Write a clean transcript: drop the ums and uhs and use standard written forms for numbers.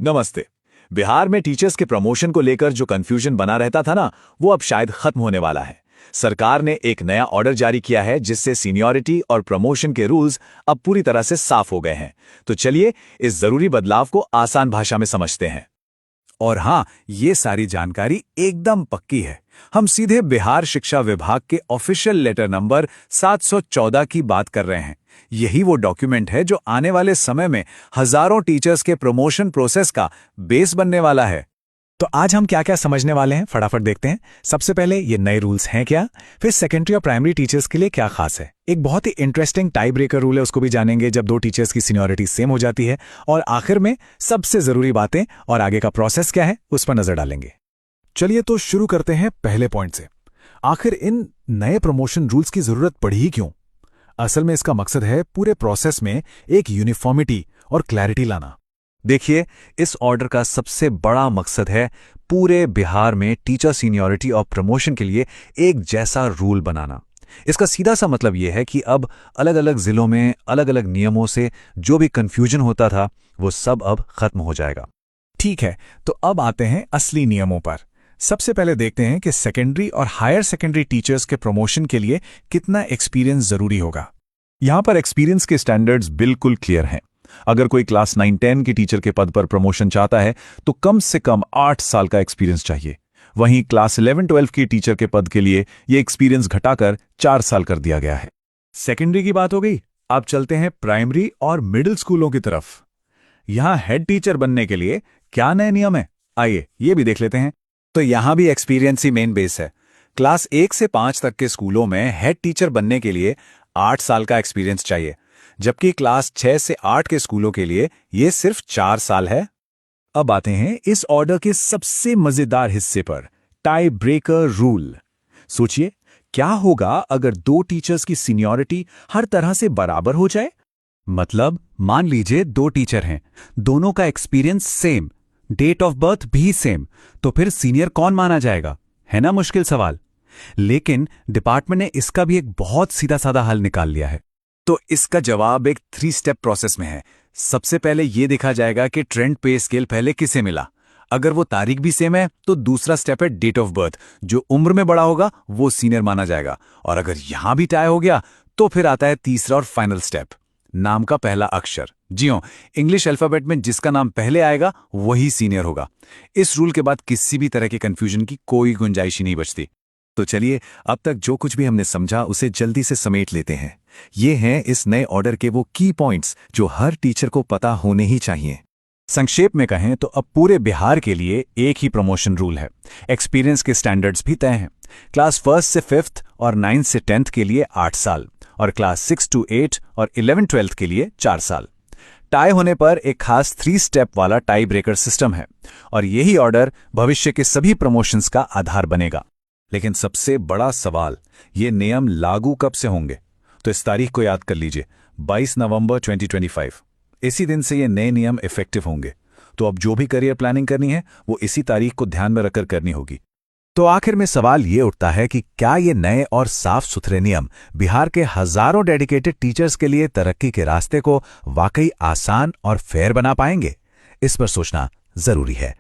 नमस्ते। बिहार में टीचर्स के प्रमोशन को लेकर जो कंफ्यूजन बना रहता था ना, वो अब शायद खत्म होने वाला है। सरकार ने एक नया ऑर्डर जारी किया है जिससे सीनियरिटी और प्रमोशन के रूल्स अब पूरी तरह से साफ हो गए हैं। तो चलिए इस जरूरी बदलाव को आसान भाषा में समझते हैं। और हाँ, ये सारी जानकारी एकदम पक्की है। हम सीधे बिहार शिक्षा विभाग के ऑफिशियल लेटर नंबर 714 की बात कर रहे हैं। यही वो डॉक्यूमेंट है जो आने वाले समय में हजारों टीचर्स के प्रमोशन प्रोसेस का बेस बनने वाला है। तो आज हम क्या क्या समझने वाले हैं, फटाफट देखते हैं। सबसे पहले ये नए रूल्स हैं क्या, फिर सेकेंडरी और प्राइमरी टीचर्स के लिए क्या खास है, एक बहुत ही इंटरेस्टिंग टाई ब्रेकर रूल है उसको भी जानेंगे जब दो टीचर्स की सीनियरिटी सेम हो जाती है, और आखिर में सबसे जरूरी बातें और आगे का प्रोसेस क्या है उस पर नजर डालेंगे। चलिए तो शुरू करते हैं पहले पॉइंट से। आखिर इन नए प्रमोशन रूल्स की जरूरत पड़ी ही क्यों? असल में इसका मकसद है पूरे प्रोसेस में एक यूनिफॉर्मिटी और क्लैरिटी लाना। देखिए, इस ऑर्डर का सबसे बड़ा मकसद है पूरे बिहार में टीचर सीनियरिटी और प्रमोशन के लिए एक जैसा रूल बनाना। इसका सीधा सा मतलब यह है कि अब अलग अलग जिलों में अलग अलग नियमों से जो भी कंफ्यूजन होता था वो सब अब खत्म हो जाएगा। ठीक है, तो अब आते हैं असली नियमों पर। सबसे पहले देखते हैं कि सेकेंडरी और हायर सेकेंडरी टीचर्स के प्रमोशन के लिए कितना एक्सपीरियंस जरूरी होगा। यहां पर एक्सपीरियंस के स्टैंडर्ड्स बिल्कुल क्लियर हैं। अगर कोई क्लास 9-10 की टीचर के पद पर प्रमोशन चाहता है तो कम से कम 8 साल का एक्सपीरियंस चाहिए। वहीं क्लास 11-12 की टीचर के पद के लिए यह एक्सपीरियंस घटाकर 4 साल कर दिया गया है। सेकेंडरी की बात हो गई, अब चलते हैं प्राइमरी और मिडिल स्कूलों की तरफ। यहां हेड टीचर बनने के लिए क्या नए नियम है, आइए ये भी देख लेते हैं। तो यहां भी एक्सपीरियंस ही मेन बेस है। क्लास 1 से 5 तक के स्कूलों में हेड टीचर बनने के लिए 8 साल का एक्सपीरियंस चाहिए, जबकि क्लास 6 से 8 के स्कूलों के लिए यह सिर्फ 4 साल है। अब आते हैं इस ऑर्डर के सबसे मजेदार हिस्से पर, टाई ब्रेकर रूल। सोचिए, क्या होगा अगर दो टीचर्स की सीनियरिटी हर तरह से बराबर हो जाए? मतलब मान लीजिए दो टीचर हैं, दोनों का experience same, date of birth भी सेम, तो फिर सीनियर कौन माना जाएगा? है ना मुश्किल सवाल। लेकिन डिपार्टमेंट ने इसका भी एक बहुत सीधा साधा हल निकाल लिया है। तो इसका जवाब एक 3 स्टेप प्रोसेस में है। सबसे पहले यह देखा जाएगा कि ट्रेंड पे स्केल पहले किसे मिला। अगर वो तारीख भी सेम है तो दूसरा स्टेप है डेट ऑफ बर्थ। जो उम्र में बड़ा होगा वो सीनियर माना जाएगा। और अगर यहां भी टाई हो गया तो फिर आता है तीसरा और फाइनल स्टेप, नाम का पहला अक्षर। जी हां, इंग्लिश अल्फाबेट में जिसका नाम पहले आएगा वही सीनियर होगा। इस रूल के बाद किसी भी तरह के कंफ्यूजन की कोई गुंजाइश ही नहीं बचती। तो चलिए अब तक जो कुछ भी हमने समझा उसे जल्दी से समेट लेते हैं। ये हैं इस नए ऑर्डर के वो की पॉइंट्स जो हर टीचर को पता होने ही चाहिए। संक्षेप में कहें तो अब पूरे बिहार के लिए एक ही प्रमोशन रूल है। एक्सपीरियंस के स्टैंडर्ड्स भी तय हैं। क्लास 1 से 5th और 9 से 10th के लिए 8 साल, और क्लास 6 to 8 और 11-12 के लिए 4 साल। टाई होने पर एक खास 3 स्टेप वाला टाई ब्रेकर सिस्टम है, और यही ऑर्डर भविष्य के सभी प्रमोशंस का आधार बनेगा। लेकिन सबसे बड़ा सवाल, ये नियम लागू कब से होंगे? तो इस तारीख को याद कर लीजिए, 22 नवंबर 2025। इसी दिन से ये नए नियम इफेक्टिव होंगे। तो अब जो भी करियर प्लानिंग करनी है वो इसी तारीख को ध्यान में रखकर करनी होगी। तो आखिर में सवाल ये उठता है कि क्या ये नए और साफ सुथरे नियम बिहार के हजारों डेडिकेटेड टीचर्स के लिए तरक्की के रास्ते को वाकई आसान और फेयर बना पाएंगे? इस पर सोचना जरूरी है।